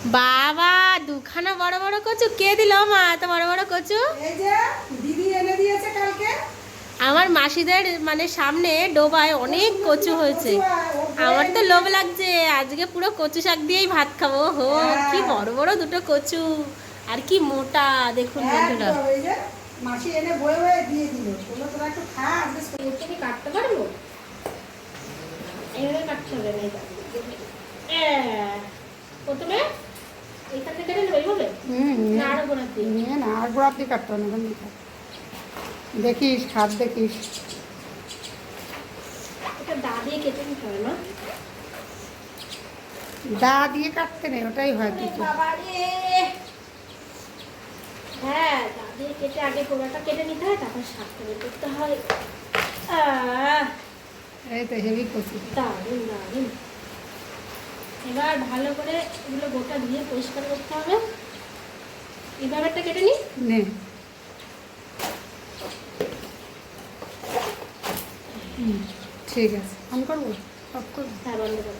বাবা দুখানা বড় বড় কচু কে দিল মা? এত বড় বড় কচু এই যে দিদি এনে দিয়েছে কালকে। আমার মাসিদের মানে সামনে ডোবায় অনেক কচু হয়েছে। আমার তো লোভ লাগছে, আজকে পুরো কচু শাক দিয়েই ভাত খাবো। হো কি বড় বড় দুটো কচু, আর কি মোটা দেখুন বন্ধুরা। এই যে মাসি এনে বয়ে বয়ে দিয়ে দিল, বললো তোরা একটু খা। কচু কি কাটতে পারবো? এইভাবে কাটতে হবে না, প্রথমে এইখান থেকে কেটে নেবো এইভাবে, না আরো গোড়ার দিয়ে? নিয়ে না, আর গোড়ার দিয়ে কাটতে হবে না। দেখিস, হাত দেখিস। এটা দা দিয়ে কেটে নিতে হবে না? দা দিয়ে কাটতে নেই, ওটাই হয় কিছু। হ্যাঁ দা দিয়ে কেটে আগে গোড়াটা কেটে নিতে হয়, তারপর শাক করে করতে হয়। এই তো হেভি কচু। দারুণ দারুণ। এবার ভালো করে এগুলো গোটা দিয়ে পরিষ্কার করতে হবে। এইভাবে একটা কেটে নিই। নে ঠিক আছে, অন করবো, অফ করবো। হ্যাঁ বন্ধ করো।